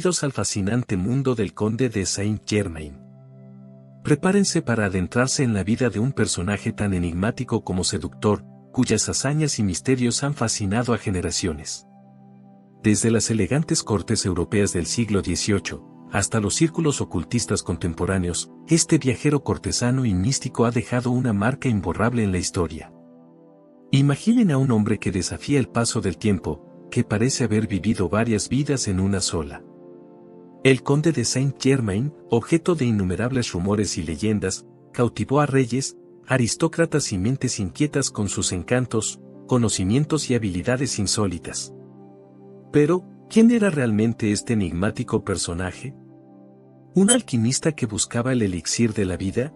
Bienvenidos al fascinante mundo del Conde de Saint-Germain. Prepárense para adentrarse en la vida de un personaje tan enigmático como seductor, cuyas hazañas y misterios han fascinado a generaciones. Desde las elegantes cortes europeas del siglo XVIII, hasta los círculos ocultistas contemporáneos, este viajero cortesano y místico ha dejado una marca imborrable en la historia. Imaginen a un hombre que desafía el paso del tiempo, que parece haber vivido varias vidas en una sola. El Conde de Saint-Germain, objeto de innumerables rumores y leyendas, cautivó a reyes, aristócratas y mentes inquietas con sus encantos, conocimientos y habilidades insólitas. Pero, ¿quién era realmente este enigmático personaje? ¿Un alquimista que buscaba el elixir de la vida?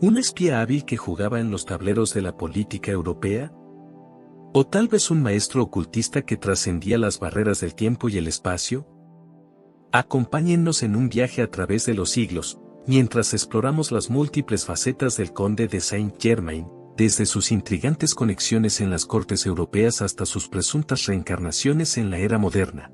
¿Un espía hábil que jugaba en los tableros de la política europea? ¿O tal vez un maestro ocultista que trascendía las barreras del tiempo y el espacio? Acompáñennos en un viaje a través de los siglos, mientras exploramos las múltiples facetas del Conde de Saint-Germain, desde sus intrigantes conexiones en las cortes europeas hasta sus presuntas reencarnaciones en la era moderna.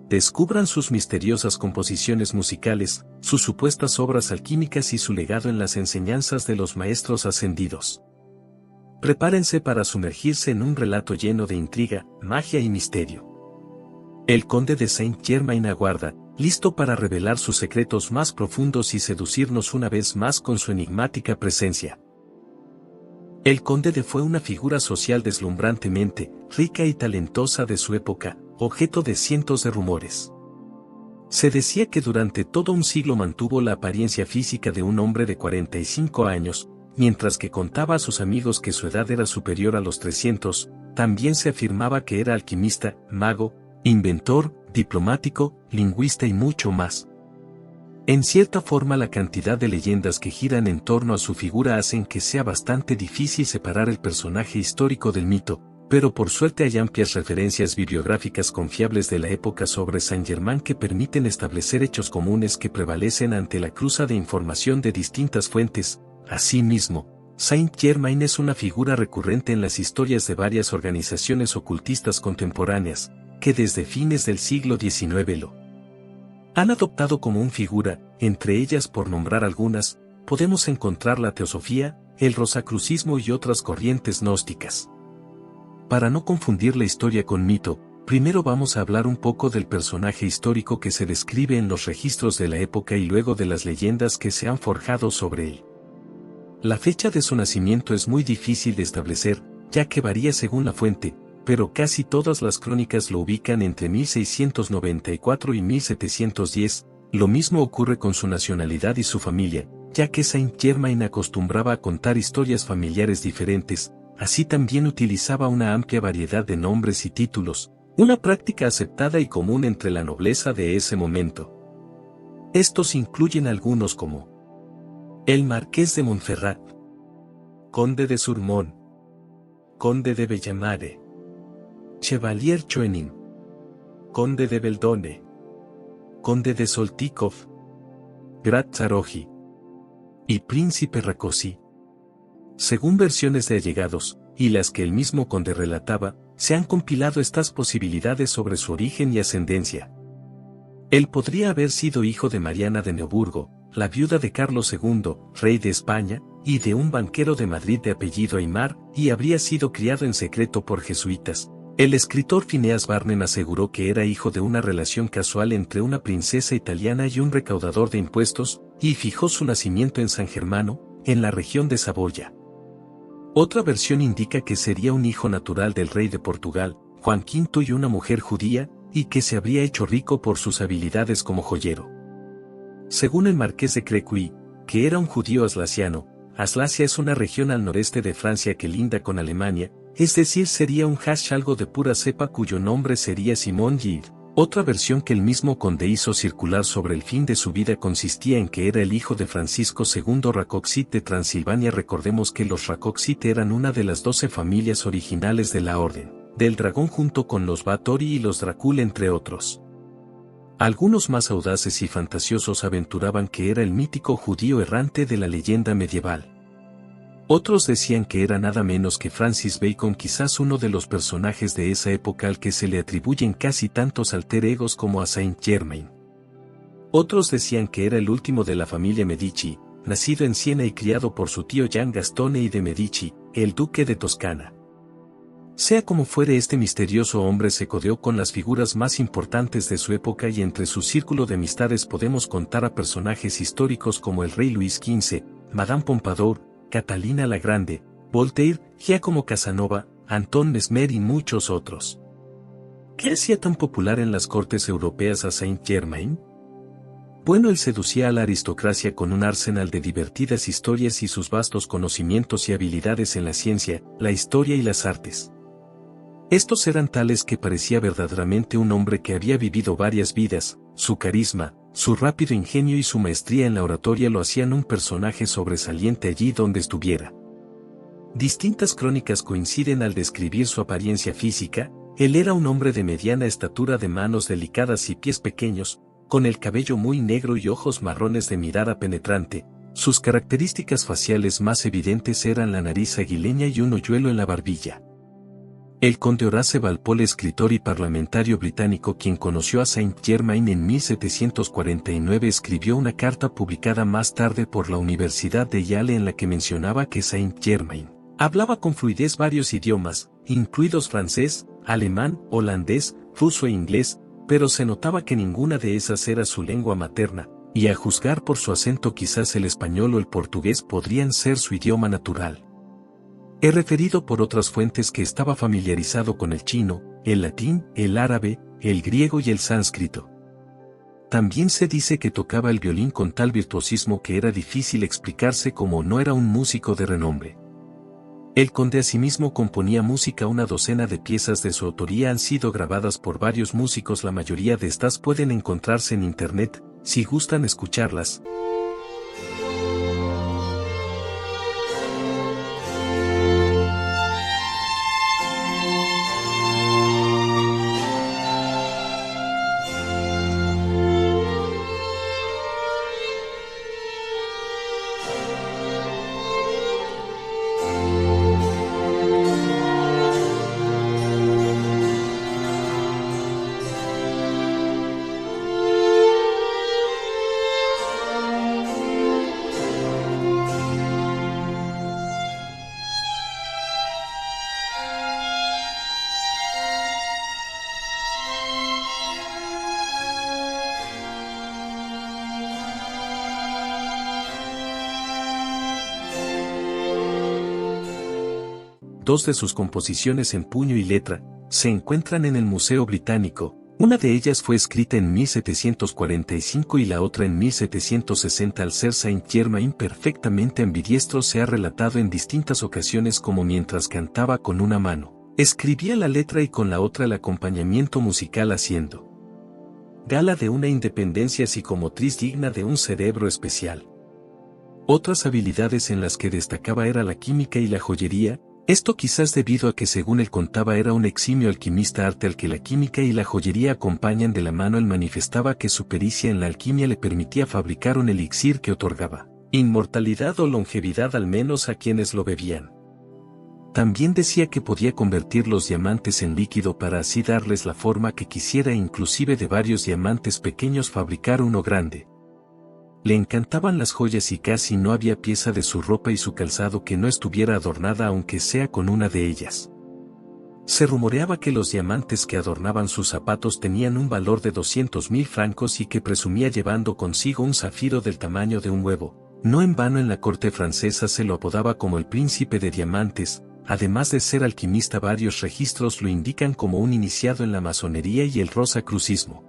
Descubran sus misteriosas composiciones musicales, sus supuestas obras alquímicas y su legado en las enseñanzas de los maestros ascendidos. Prepárense para sumergirse en un relato lleno de intriga, magia y misterio. El Conde de Saint-Germain aguarda, listo para revelar sus secretos más profundos y seducirnos una vez más con su enigmática presencia. El Conde de fue una figura social deslumbrantemente rica y talentosa de su época, objeto de cientos de rumores. Se decía que durante todo un siglo mantuvo la apariencia física de un hombre de 45 años, mientras que contaba a sus amigos que su edad era superior a los 300, también se afirmaba que era alquimista, mago, inventor, diplomático, lingüista y mucho más. En cierta forma la cantidad de leyendas que giran en torno a su figura hacen que sea bastante difícil separar el personaje histórico del mito, pero por suerte hay amplias referencias bibliográficas confiables de la época sobre Saint-Germain que permiten establecer hechos comunes que prevalecen ante la cruza de información de distintas fuentes. Asimismo, Saint-Germain es una figura recurrente en las historias de varias organizaciones ocultistas contemporáneas, que desde fines del siglo XIX lo han adoptado como una figura. Entre ellas, por nombrar algunas, podemos encontrar la teosofía, el rosacrucismo y otras corrientes gnósticas. Para no confundir la historia con mito, primero vamos a hablar un poco del personaje histórico que se describe en los registros de la época y luego de las leyendas que se han forjado sobre él. La fecha de su nacimiento es muy difícil de establecer, ya que varía según la fuente, pero casi todas las crónicas lo ubican entre 1694 y 1710, lo mismo ocurre con su nacionalidad y su familia, ya que Saint-Germain acostumbraba a contar historias familiares diferentes, así también utilizaba una amplia variedad de nombres y títulos, una práctica aceptada y común entre la nobleza de ese momento. Estos incluyen algunos como el Marqués de Montferrat, Conde de Surmont, Conde de Bellamare, Chevalier Choenin, Conde de Beldone, Conde de Soltykov, Grad Zaroji y Príncipe Rákóczi. Según versiones de allegados, y las que el mismo conde relataba, se han compilado estas posibilidades sobre su origen y ascendencia. Él podría haber sido hijo de Mariana de Neuburgo, la viuda de Carlos II, rey de España, y de un banquero de Madrid de apellido Aymar, y habría sido criado en secreto por jesuitas. El escritor Phineas Barnum aseguró que era hijo de una relación casual entre una princesa italiana y un recaudador de impuestos, y fijó su nacimiento en San Germano, en la región de Saboya. Otra versión indica que sería un hijo natural del rey de Portugal, Juan V, y una mujer judía, y que se habría hecho rico por sus habilidades como joyero. Según el marqués de Crequy, que era un judío aslaciano, Aslacia es una región al noreste de Francia que linda con Alemania, es decir, sería un hachalgo de pura cepa cuyo nombre sería Simón Gide. Otra versión que el mismo conde hizo circular sobre el fin de su vida consistía en que era el hijo de Francisco II Rákóczi de Transilvania. Recordemos que los Rákóczi eran una de las 12 familias originales de la Orden del Dragón junto con los Báthory y los Drácula entre otros. Algunos más audaces y fantasiosos aventuraban que era el mítico judío errante de la leyenda medieval. Otros decían que era nada menos que Francis Bacon, quizás uno de los personajes de esa época al que se le atribuyen casi tantos alter egos como a Saint-Germain. Otros decían que era el último de la familia Medici, nacido en Siena y criado por su tío Gian Gastone I de Medici, el duque de Toscana. Sea como fuere, este misterioso hombre se codeó con las figuras más importantes de su época, y entre su círculo de amistades podemos contar a personajes históricos como el rey Luis XV, Madame Pompadour, Catalina la Grande, Voltaire, Giacomo Casanova, Antoine Mesmer y muchos otros. ¿Qué hacía tan popular en las cortes europeas a Saint-Germain? Bueno, él seducía a la aristocracia con un arsenal de divertidas historias y sus vastos conocimientos y habilidades en la ciencia, la historia y las artes. Estos eran tales que parecía verdaderamente un hombre que había vivido varias vidas. Su carisma, su rápido ingenio y su maestría en la oratoria lo hacían un personaje sobresaliente allí donde estuviera. Distintas crónicas coinciden al describir su apariencia física. Él era un hombre de mediana estatura, de manos delicadas y pies pequeños, con el cabello muy negro y ojos marrones de mirada penetrante. Sus características faciales más evidentes eran la nariz aguileña y un hoyuelo en la barbilla. El conde Horace Walpole, escritor y parlamentario británico, quien conoció a Saint-Germain en 1749, escribió una carta publicada más tarde por la Universidad de Yale en la que mencionaba que Saint-Germain hablaba con fluidez varios idiomas, incluidos francés, alemán, holandés, ruso e inglés, pero se notaba que ninguna de esas era su lengua materna, y a juzgar por su acento quizás el español o el portugués podrían ser su idioma natural. He referido por otras fuentes que estaba familiarizado con el chino, el latín, el árabe, el griego y el sánscrito. También se dice que tocaba el violín con tal virtuosismo que era difícil explicarse cómo no era un músico de renombre. El conde asimismo componía música. Una docena de piezas de su autoría han sido grabadas por varios músicos. La mayoría de estas pueden encontrarse en internet, si gustan escucharlas. Dos de sus composiciones en puño y letra se encuentran en el Museo Británico. Una de ellas fue escrita en 1745 y la otra en 1760. Al ser Saint-Germain perfectamente ambidiestro, se ha relatado en distintas ocasiones como mientras cantaba con una mano, escribía la letra y con la otra el acompañamiento musical, haciendo gala de una independencia psicomotriz digna de un cerebro especial. Otras habilidades en las que destacaba era la química y la joyería. Esto quizás debido a que, según él contaba, era un eximio alquimista, arte al que la química y la joyería acompañan de la mano. Él manifestaba que su pericia en la alquimia le permitía fabricar un elixir que otorgaba inmortalidad o longevidad, al menos a quienes lo bebían. También decía que podía convertir los diamantes en líquido para así darles la forma que quisiera, e inclusive de varios diamantes pequeños fabricar uno grande. Le encantaban las joyas y casi no había pieza de su ropa y su calzado que no estuviera adornada, aunque sea con una de ellas. Se rumoreaba que los diamantes que adornaban sus zapatos tenían un valor de 200.000 francos y que presumía llevando consigo un zafiro del tamaño de un huevo. No en vano en la corte francesa se lo apodaba como el príncipe de diamantes. Además de ser alquimista, varios registros lo indican como un iniciado en la masonería y el rosacrucismo.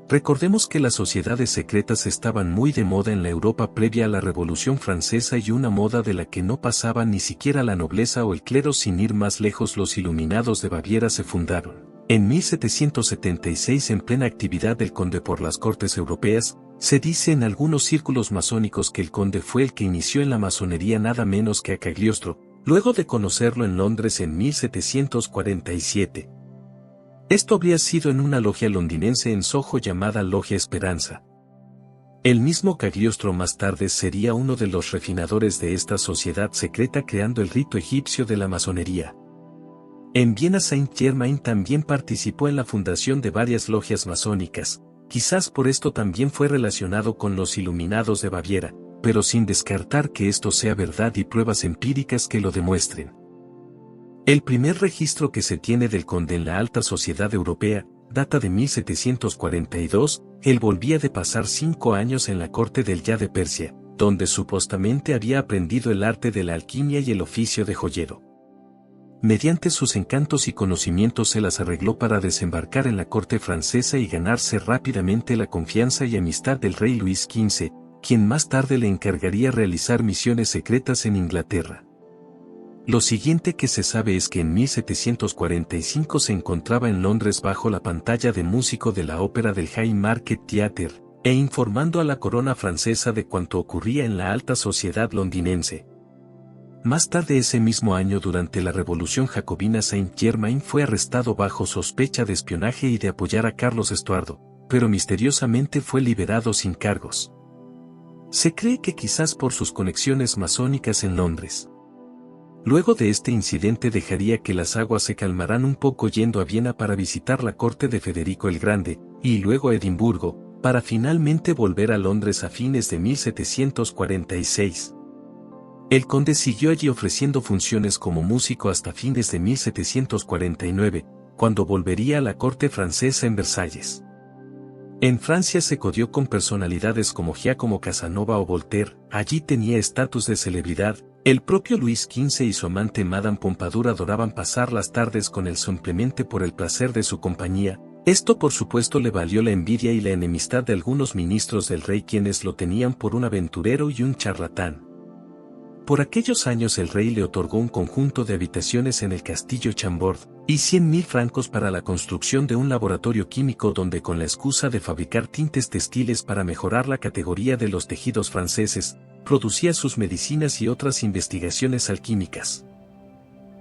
Recordemos que las sociedades secretas estaban muy de moda en la Europa previa a la Revolución Francesa, y una moda de la que no pasaba ni siquiera la nobleza o el clero. Sin ir más lejos, los Iluminados de Baviera se fundaron en 1776 en plena actividad del conde por las cortes europeas. Se dice en algunos círculos masónicos que el conde fue el que inició en la masonería nada menos que a Cagliostro, luego de conocerlo en Londres en 1747. Esto habría sido en una logia londinense en Soho llamada Logia Esperanza. El mismo Cagliostro más tarde sería uno de los refinadores de esta sociedad secreta creando el rito egipcio de la masonería. En Viena Saint-Germain también participó en la fundación de varias logias masónicas, quizás por esto también fue relacionado con los Iluminados de Baviera, pero sin descartar que esto sea verdad y pruebas empíricas que lo demuestren. El primer registro que se tiene del conde en la alta sociedad europea, data de 1742, él volvía de pasar 5 años en la corte del Shah de Persia, donde supuestamente había aprendido el arte de la alquimia y el oficio de joyero. Mediante sus encantos y conocimientos se las arregló para desembarcar en la corte francesa y ganarse rápidamente la confianza y amistad del rey Luis XV, quien más tarde le encargaría realizar misiones secretas en Inglaterra. Lo siguiente que se sabe es que en 1745 se encontraba en Londres bajo la pantalla de músico de la ópera del Haymarket Theatre, e informando a la corona francesa de cuanto ocurría en la alta sociedad londinense. Más tarde ese mismo año durante la Revolución Jacobina Saint-Germain fue arrestado bajo sospecha de espionaje y de apoyar a Carlos Estuardo, pero misteriosamente fue liberado sin cargos. Se cree que quizás por sus conexiones masónicas en Londres. Luego de este incidente dejaría que las aguas se calmaran un poco yendo a Viena para visitar la corte de Federico el Grande, y luego a Edimburgo, para finalmente volver a Londres a fines de 1746. El conde siguió allí ofreciendo funciones como músico hasta fines de 1749, cuando volvería a la corte francesa en Versalles. En Francia se codió con personalidades como Giacomo Casanova o Voltaire, allí tenía estatus de celebridad. El propio Luis XV y su amante Madame Pompadour adoraban pasar las tardes con él simplemente por el placer de su compañía. Esto por supuesto le valió la envidia y la enemistad de algunos ministros del rey quienes lo tenían por un aventurero y un charlatán. Por aquellos años el rey le otorgó un conjunto de habitaciones en el castillo Chambord, y 100.000 francos para la construcción de un laboratorio químico donde con la excusa de fabricar tintes textiles para mejorar la categoría de los tejidos franceses, producía sus medicinas y otras investigaciones alquímicas.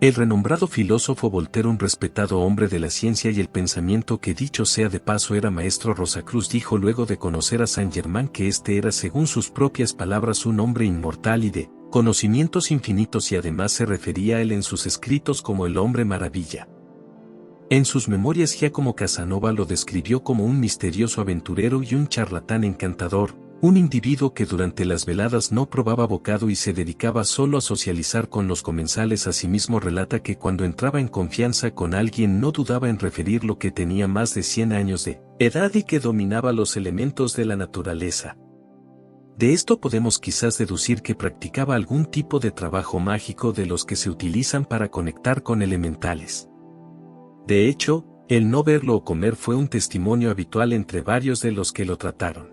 El renombrado filósofo Voltaire, un respetado hombre de la ciencia y el pensamiento que dicho sea de paso era maestro Rosacruz, dijo luego de conocer a Saint-Germain que este era según sus propias palabras un hombre inmortal y de conocimientos infinitos y además se refería a él en sus escritos como el hombre maravilla. En sus memorias Giacomo Casanova lo describió como un misterioso aventurero y un charlatán encantador, un individuo que durante las veladas no probaba bocado y se dedicaba solo a socializar con los comensales. Asimismo relata que cuando entraba en confianza con alguien no dudaba en referir lo que tenía más de 100 años de edad y que dominaba los elementos de la naturaleza. De esto podemos quizás deducir que practicaba algún tipo de trabajo mágico de los que se utilizan para conectar con elementales. De hecho, el no verlo o comer fue un testimonio habitual entre varios de los que lo trataron.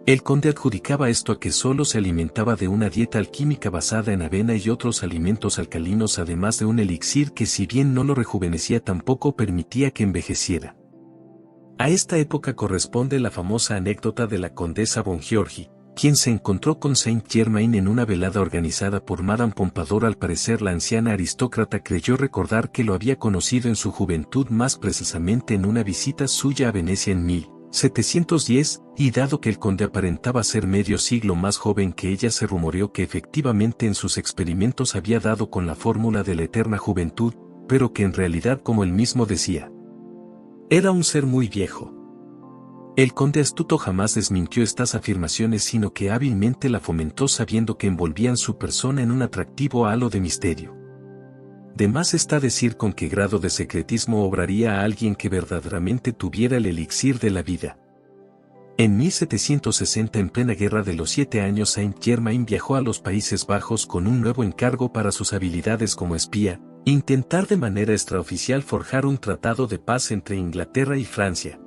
El conde adjudicaba esto a que solo se alimentaba de una dieta alquímica basada en avena y otros alimentos alcalinos, además de un elixir que si bien no lo rejuvenecía tampoco permitía que envejeciera. A esta época corresponde la famosa anécdota de la condesa von Giorgi, quien se encontró con Saint-Germain en una velada organizada por Madame Pompadour. Al parecer la anciana aristócrata creyó recordar que lo había conocido en su juventud, más precisamente en una visita suya a Venecia en 1710, y dado que el conde aparentaba ser medio siglo más joven que ella, se rumoreó que efectivamente en sus experimentos había dado con la fórmula de la eterna juventud, pero que en realidad, como él mismo decía, era un ser muy viejo. El conde astuto jamás desmintió estas afirmaciones, sino que hábilmente la fomentó sabiendo que envolvían su persona en un atractivo halo de misterio. De más está decir con qué grado de secretismo obraría a alguien que verdaderamente tuviera el elixir de la vida. En 1760, en plena Guerra de los 7 Años, Saint-Germain viajó a los Países Bajos con un nuevo encargo para sus habilidades como espía: intentar de manera extraoficial forjar un tratado de paz entre Inglaterra y Francia.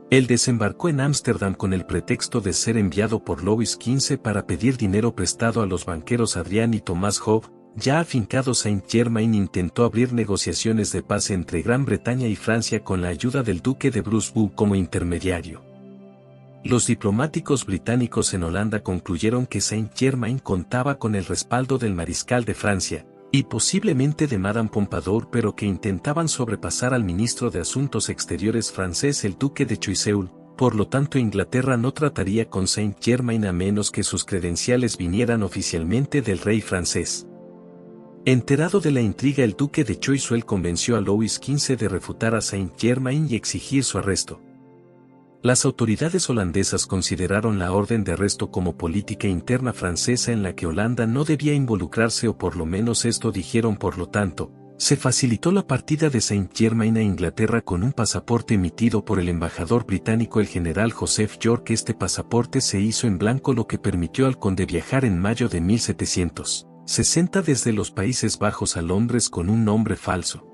Él desembarcó en Ámsterdam con el pretexto de ser enviado por Louis XV para pedir dinero prestado a los banqueros Adrián y Tomás Hobbes. Ya afincado, Saint-Germain intentó abrir negociaciones de paz entre Gran Bretaña y Francia con la ayuda del duque de Brunswick como intermediario. Los diplomáticos británicos en Holanda concluyeron que Saint-Germain contaba con el respaldo del mariscal de Francia, y posiblemente de Madame Pompadour, pero que intentaban sobrepasar al ministro de Asuntos Exteriores francés, el duque de Choiseul, por lo tanto Inglaterra no trataría con Saint-Germain a menos que sus credenciales vinieran oficialmente del rey francés. Enterado de la intriga, el duque de Choiseul convenció a Louis XV de refutar a Saint-Germain y exigir su arresto. Las autoridades holandesas consideraron la orden de arresto como política interna francesa en la que Holanda no debía involucrarse, o por lo menos esto dijeron. Por lo tanto, se facilitó la partida de Saint-Germain a Inglaterra con un pasaporte emitido por el embajador británico, el general Joseph York. Este pasaporte se hizo en blanco, lo que permitió al conde viajar en mayo de 1760 desde los Países Bajos a Londres con un nombre falso.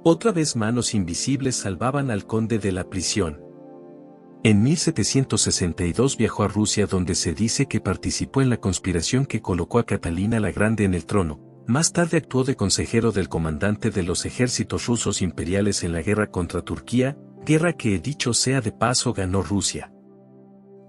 Otra vez manos invisibles salvaban al conde de la prisión. En 1762 viajó a Rusia, donde se dice que participó en la conspiración que colocó a Catalina la Grande en el trono. Más tarde actuó de consejero del comandante de los ejércitos rusos imperiales en la guerra contra Turquía, guerra que, dicho sea de paso, ganó Rusia.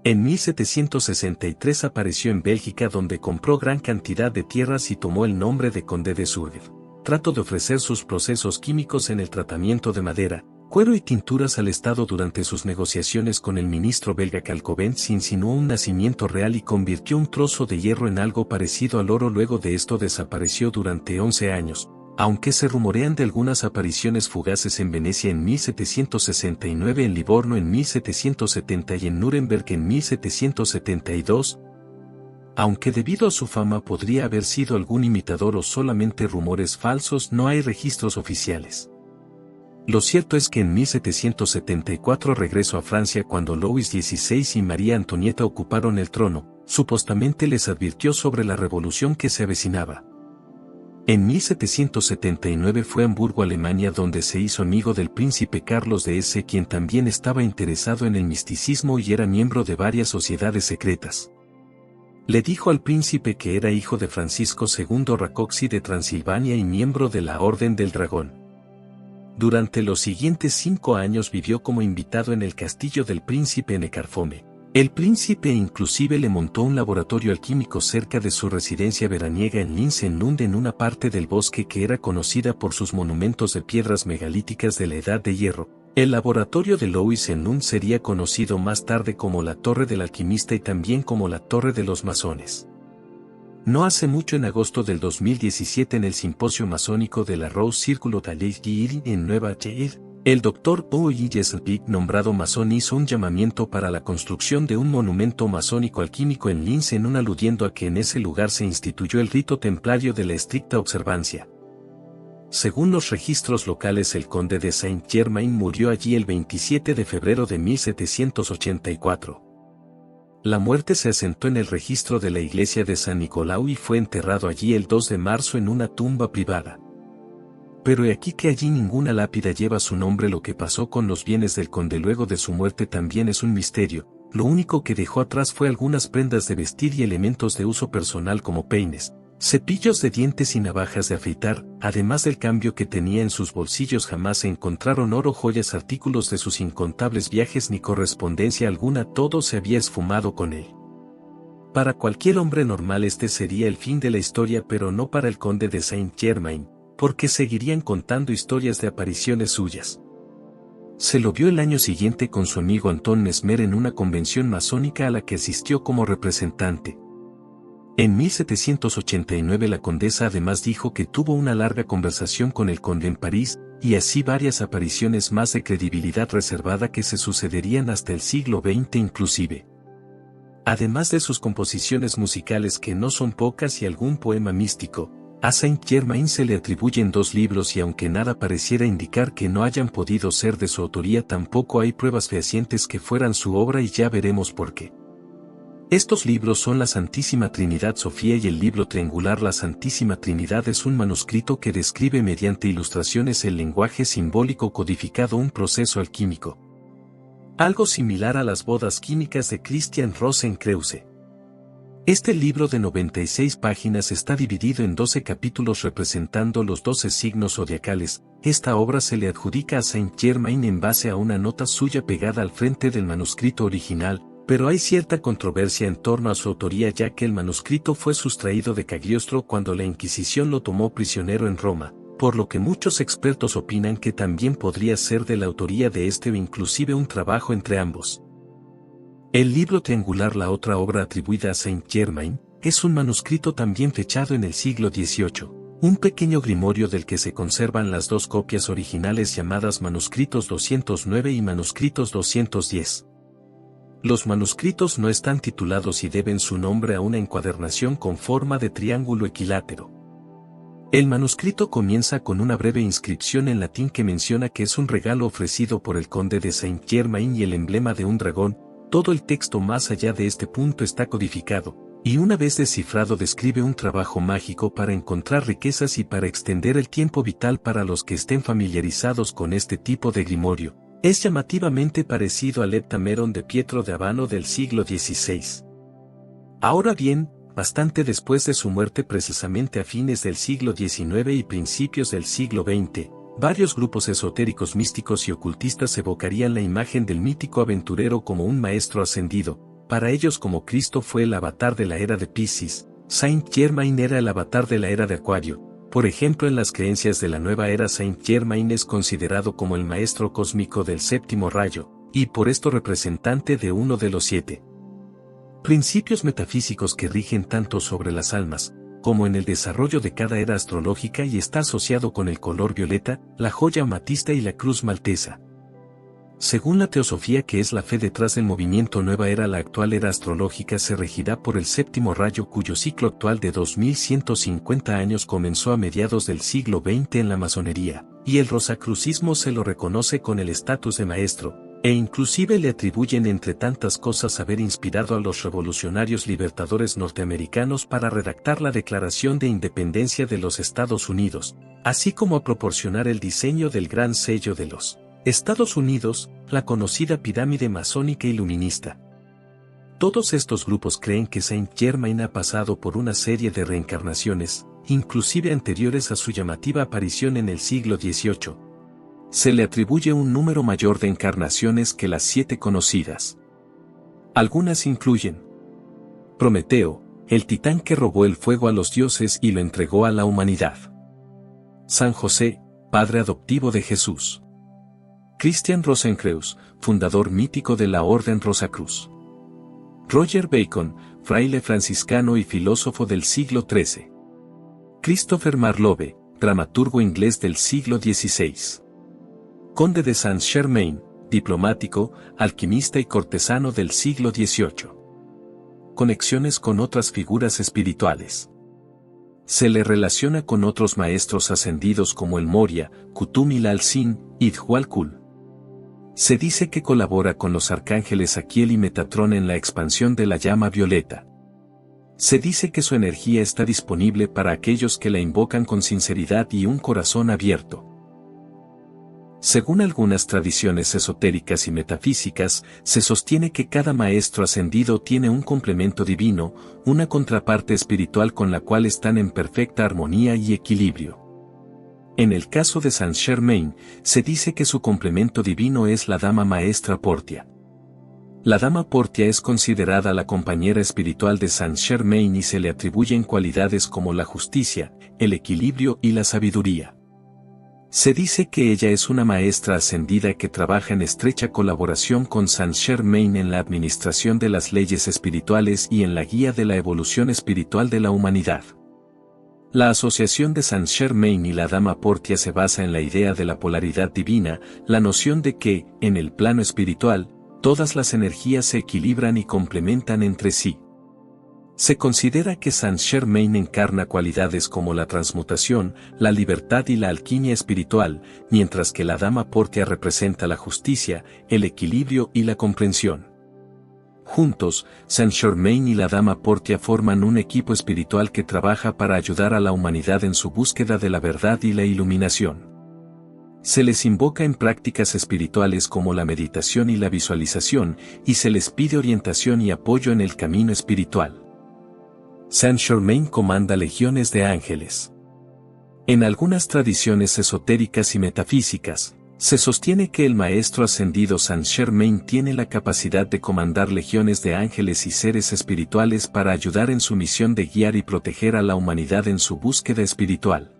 En 1763 apareció en Bélgica, donde compró gran cantidad de tierras y tomó el nombre de conde de Surgues. Trató de ofrecer sus procesos químicos en el tratamiento de madera, cuero y tinturas al Estado. Durante sus negociaciones con el ministro belga Calcovent insinuó un nacimiento real y convirtió un trozo de hierro en algo parecido al oro. Luego de esto desapareció durante 11 años, aunque se rumorean de algunas apariciones fugaces en Venecia en 1769, en Livorno en 1770 y en Nuremberg en 1772. Aunque debido a su fama podría haber sido algún imitador o solamente rumores falsos, no hay registros oficiales. Lo cierto es que en 1774 regresó a Francia cuando Louis XVI y María Antonieta ocuparon el trono. Supuestamente les advirtió sobre la revolución que se avecinaba. En 1779 fue a Hamburgo, Alemania, donde se hizo amigo del príncipe Carlos de Hesse, quien también estaba interesado en el misticismo y era miembro de varias sociedades secretas. Le dijo al príncipe que era hijo de Francisco II Rákóczi de Transilvania y miembro de la Orden del Dragón. Durante los siguientes 5 años vivió como invitado en el castillo del príncipe Neckarfome. El príncipe inclusive le montó un laboratorio alquímico cerca de su residencia veraniega en Linz en Lund, en una parte del bosque que era conocida por sus monumentos de piedras megalíticas de la Edad de Hierro. El laboratorio de Louis en Lund sería conocido más tarde como la Torre del Alquimista y también como la Torre de los Masones. No hace mucho, en agosto del 2017, en el simposio masónico de la Rose Circle d'Alger en Nueva York, el Dr. O.I. Jesselbeck, nombrado masón, hizo un llamamiento para la construcción de un monumento masónico alquímico en Linz, aludiendo a que en ese lugar se instituyó el rito templario de la estricta observancia. Según los registros locales, el conde de Saint-Germain murió allí el 27 de febrero de 1784. La muerte se asentó en el registro de la iglesia de San Nicolau y fue enterrado allí el 2 de marzo en una tumba privada. Pero he aquí que allí ninguna lápida lleva su nombre. Lo que pasó con los bienes del conde luego de su muerte también es un misterio. Lo único que dejó atrás fue algunas prendas de vestir y elementos de uso personal como peines, cepillos de dientes y navajas de afeitar. Además del cambio que tenía en sus bolsillos, jamás se encontraron oro, joyas, artículos de sus incontables viajes ni correspondencia alguna. Todo se había esfumado con él. Para cualquier hombre normal este sería el fin de la historia, pero no para el conde de Saint-Germain, porque seguirían contando historias de apariciones suyas. Se lo vio el año siguiente con su amigo Anton Mesmer en una convención masónica a la que asistió como representante. En 1789 la condesa además dijo que tuvo una larga conversación con el conde en París, y así varias apariciones más de credibilidad reservada que se sucederían hasta el siglo XX inclusive. Además de sus composiciones musicales, que no son pocas, y algún poema místico, a Saint-Germain se le atribuyen 2 libros, y aunque nada pareciera indicar que no hayan podido ser de su autoría, tampoco hay pruebas fehacientes que fueran su obra, y ya veremos por qué. Estos libros son la Santísima Trinidad Sofía y el libro triangular. La Santísima Trinidad es un manuscrito que describe mediante ilustraciones el lenguaje simbólico codificado, un proceso alquímico. Algo similar a las bodas químicas de Christian Rosenkreuz. Este libro de 96 páginas está dividido en 12 capítulos representando los 12 signos zodiacales. Esta obra se le adjudica a Saint-Germain en base a una nota suya pegada al frente del manuscrito original, pero hay cierta controversia en torno a su autoría, ya que el manuscrito fue sustraído de Cagliostro cuando la Inquisición lo tomó prisionero en Roma. por lo que muchos expertos opinan que también podría ser de la autoría de este o inclusive un trabajo entre ambos. El libro triangular, la otra obra atribuida a Saint-Germain, es un manuscrito también fechado en el siglo XVIII, un pequeño grimorio del que se conservan las dos copias originales llamadas manuscritos 209 y manuscritos 210. Los manuscritos no están titulados y deben su nombre a una encuadernación con forma de triángulo equilátero. El manuscrito comienza con una breve inscripción en latín que menciona que es un regalo ofrecido por el conde de Saint-Germain y el emblema de un dragón. Todo el texto más allá de este punto está codificado, y una vez descifrado describe un trabajo mágico para encontrar riquezas y para extender el tiempo vital para los que estén familiarizados con este tipo de grimorio. Es llamativamente parecido al Heptameron de Pietro de Abano del siglo XVI. Ahora bien, bastante después de su muerte, precisamente a fines del siglo XIX y principios del siglo XX, varios grupos esotéricos místicos y ocultistas evocarían la imagen del mítico aventurero como un maestro ascendido. Para ellos, como Cristo fue el avatar de la era de Piscis, Saint-Germain era el avatar de la era de Acuario. Por ejemplo, en las creencias de la nueva era, Saint-Germain es considerado como el maestro cósmico del séptimo rayo, y por esto representante de uno de los 7 principios metafísicos que rigen tanto sobre las almas, como en el desarrollo de cada era astrológica, y está asociado con el color violeta, la joya amatista y la cruz maltesa. Según la teosofía, que es la fe detrás del movimiento Nueva Era, la actual era astrológica se regirá por el séptimo rayo, cuyo ciclo actual de 2150 años comenzó a mediados del siglo XX en la masonería, y el rosacrucismo se lo reconoce con el estatus de maestro, e inclusive le atribuyen, entre tantas cosas, haber inspirado a los revolucionarios libertadores norteamericanos para redactar la Declaración de Independencia de los Estados Unidos, así como a proporcionar el diseño del Gran Sello de los Estados Unidos, la conocida pirámide masónica iluminista. Todos estos grupos creen que Saint-Germain ha pasado por una serie de reencarnaciones, inclusive anteriores a su llamativa aparición en el siglo XVIII. Se le atribuye un número mayor de encarnaciones que las 7 conocidas. Algunas incluyen Prometeo, el titán que robó el fuego a los dioses y lo entregó a la humanidad. San José, padre adoptivo de Jesús. Christian Rosenkreuz, fundador mítico de la Orden Rosacruz. Roger Bacon, fraile franciscano y filósofo del siglo XIII. Christopher Marlowe, dramaturgo inglés del siglo XVI. Conde de Saint-Germain, diplomático, alquimista y cortesano del siglo XVIII. Conexiones con otras figuras espirituales. Se le relaciona con otros maestros ascendidos como el Moria, Kuthum al-Sin y Djwal-Khul. Se dice que colabora con los arcángeles Aquiel y Metatrón en la expansión de la llama violeta. Se dice que su energía está disponible para aquellos que la invocan con sinceridad y un corazón abierto. Según algunas tradiciones esotéricas y metafísicas, se sostiene que cada maestro ascendido tiene un complemento divino, una contraparte espiritual con la cual están en perfecta armonía y equilibrio. En el caso de Saint-Germain, se dice que su complemento divino es la Dama Maestra Portia. La Dama Portia es considerada la compañera espiritual de Saint-Germain y se le atribuyen cualidades como la justicia, el equilibrio y la sabiduría. Se dice que ella es una maestra ascendida que trabaja en estrecha colaboración con Saint-Germain en la administración de las leyes espirituales y en la guía de la evolución espiritual de la humanidad. La asociación de Saint-Germain y la Dama Portia se basa en la idea de la polaridad divina, la noción de que, en el plano espiritual, todas las energías se equilibran y complementan entre sí. Se considera que Saint-Germain encarna cualidades como la transmutación, la libertad y la alquimia espiritual, mientras que la Dama Portia representa la justicia, el equilibrio y la comprensión. Juntos, Saint-Germain y la Dama Portia forman un equipo espiritual que trabaja para ayudar a la humanidad en su búsqueda de la verdad y la iluminación. Se les invoca en prácticas espirituales como la meditación y la visualización, y se les pide orientación y apoyo en el camino espiritual. Saint-Germain comanda legiones de ángeles. En algunas tradiciones esotéricas y metafísicas, se sostiene que el maestro ascendido Saint-Germain tiene la capacidad de comandar legiones de ángeles y seres espirituales para ayudar en su misión de guiar y proteger a la humanidad en su búsqueda espiritual.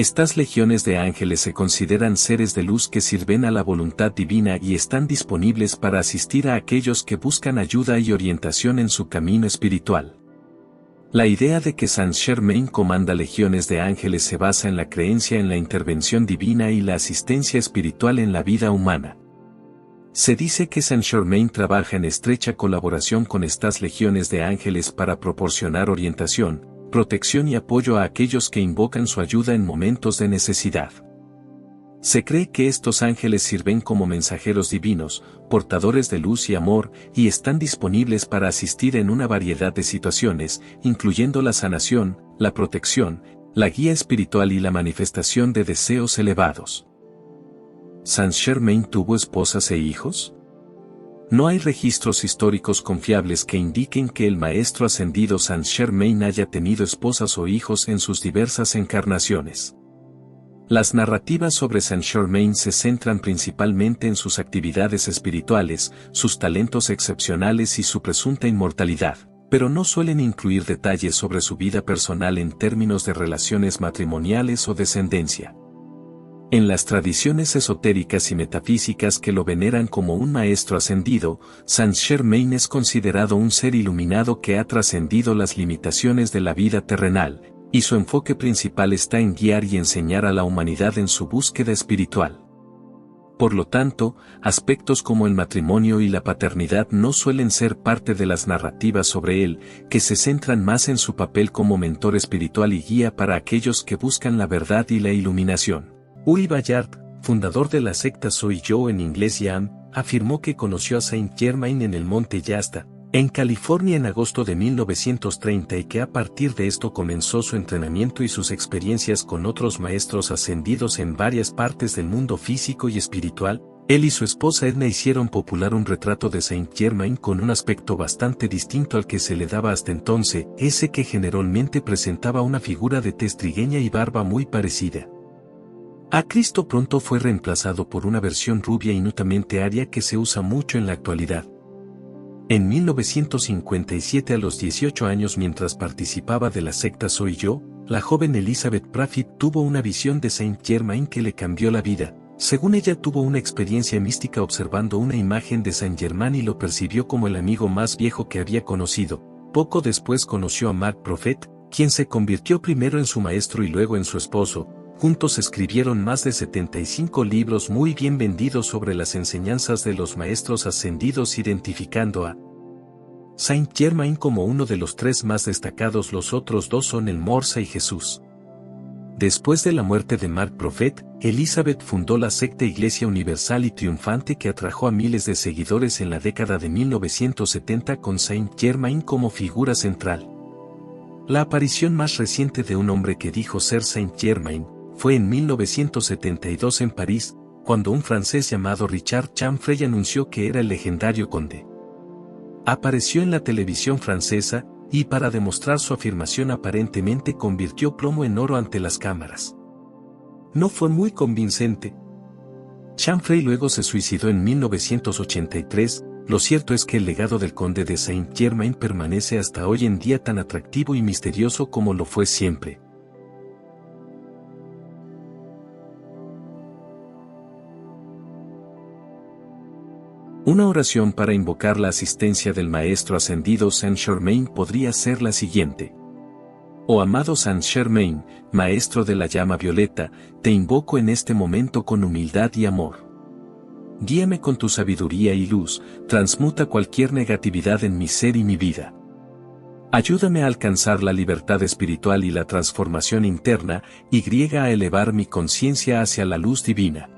Estas legiones de ángeles se consideran seres de luz que sirven a la voluntad divina y están disponibles para asistir a aquellos que buscan ayuda y orientación en su camino espiritual. La idea de que Saint Germain comanda legiones de ángeles se basa en la creencia en la intervención divina y la asistencia espiritual en la vida humana. Se dice que Saint Germain trabaja en estrecha colaboración con estas legiones de ángeles para proporcionar orientación, protección y apoyo a aquellos que invocan su ayuda en momentos de necesidad. Se cree que estos ángeles sirven como mensajeros divinos, portadores de luz y amor, y están disponibles para asistir en una variedad de situaciones, incluyendo la sanación, la protección, la guía espiritual y la manifestación de deseos elevados. ¿Saint Germain tuvo esposas e hijos? No hay registros históricos confiables que indiquen que el maestro ascendido Saint Germain haya tenido esposas o hijos en sus diversas encarnaciones. Las narrativas sobre Saint Germain se centran principalmente en sus actividades espirituales, sus talentos excepcionales y su presunta inmortalidad, pero no suelen incluir detalles sobre su vida personal en términos de relaciones matrimoniales o descendencia. En las tradiciones esotéricas y metafísicas que lo veneran como un maestro ascendido, Saint Germain es considerado un ser iluminado que ha trascendido las limitaciones de la vida terrenal, y su enfoque principal está en guiar y enseñar a la humanidad en su búsqueda espiritual. Por lo tanto, aspectos como el matrimonio y la paternidad no suelen ser parte de las narrativas sobre él, que se centran más en su papel como mentor espiritual y guía para aquellos que buscan la verdad y la iluminación. Uri Ballard, fundador de la secta Soy Yo en inglés YAM, afirmó que conoció a Saint Germain en el monte Yasta, en California en agosto de 1930 y que a partir de esto comenzó su entrenamiento y sus experiencias con otros maestros ascendidos en varias partes del mundo físico y espiritual. Él y su esposa Edna hicieron popular un retrato de Saint Germain con un aspecto bastante distinto al que se le daba hasta entonces, ese que generalmente presentaba una figura de tez trigueña y barba muy parecida a Cristo. Pronto fue reemplazado por una versión rubia y netamente aria que se usa mucho en la actualidad. En 1957, a los 18 años, mientras participaba de la secta Soy Yo, la joven Elizabeth Praffit tuvo una visión de Saint Germain que le cambió la vida. Según ella, tuvo una experiencia mística observando una imagen de Saint Germain y lo percibió como el amigo más viejo que había conocido. Poco después conoció a Mark Prophet, quien se convirtió primero en su maestro y luego en su esposo. Juntos escribieron más de 75 libros muy bien vendidos sobre las enseñanzas de los maestros ascendidos, identificando a Saint Germain como uno de los tres más destacados. Los otros dos son el Morsa y Jesús. Después de la muerte de Mark Prophet, Elizabeth fundó la secta Iglesia Universal y Triunfante, que atrajo a miles de seguidores en la década de 1970 con Saint Germain como figura central. La aparición más reciente de un hombre que dijo ser Saint Germain fue en 1972 en París, cuando un francés llamado Richard Chamfrey anunció que era el legendario conde. Apareció en la televisión francesa, y para demostrar su afirmación aparentemente convirtió plomo en oro ante las cámaras. No fue muy convincente. Chamfrey luego se suicidó en 1983. Lo cierto es que el legado del conde de Saint Germain permanece hasta hoy en día tan atractivo y misterioso como lo fue siempre. Una oración para invocar la asistencia del Maestro Ascendido Saint Germain podría ser la siguiente. Oh amado Saint Germain, Maestro de la llama violeta, te invoco en este momento con humildad y amor. Guíame con tu sabiduría y luz, transmuta cualquier negatividad en mi ser y mi vida. Ayúdame a alcanzar la libertad espiritual y la transformación interna, y a elevar mi conciencia hacia la luz divina.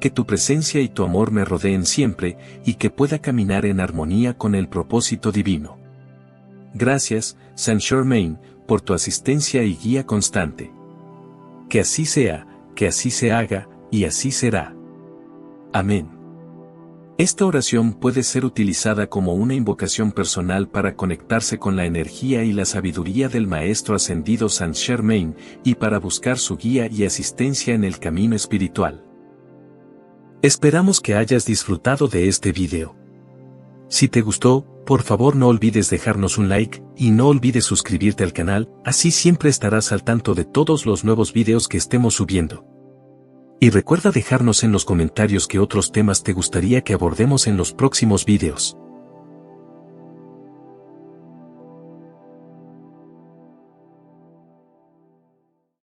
Que tu presencia y tu amor me rodeen siempre, y que pueda caminar en armonía con el propósito divino. Gracias, Saint Germain, por tu asistencia y guía constante. Que así sea, que así se haga, y así será. Amén. Esta oración puede ser utilizada como una invocación personal para conectarse con la energía y la sabiduría del Maestro Ascendido Saint Germain, y para buscar su guía y asistencia en el camino espiritual. Esperamos que hayas disfrutado de este video. Si te gustó, por favor no olvides dejarnos un like, y no olvides suscribirte al canal, así siempre estarás al tanto de todos los nuevos videos que estemos subiendo. Y recuerda dejarnos en los comentarios qué otros temas te gustaría que abordemos en los próximos videos.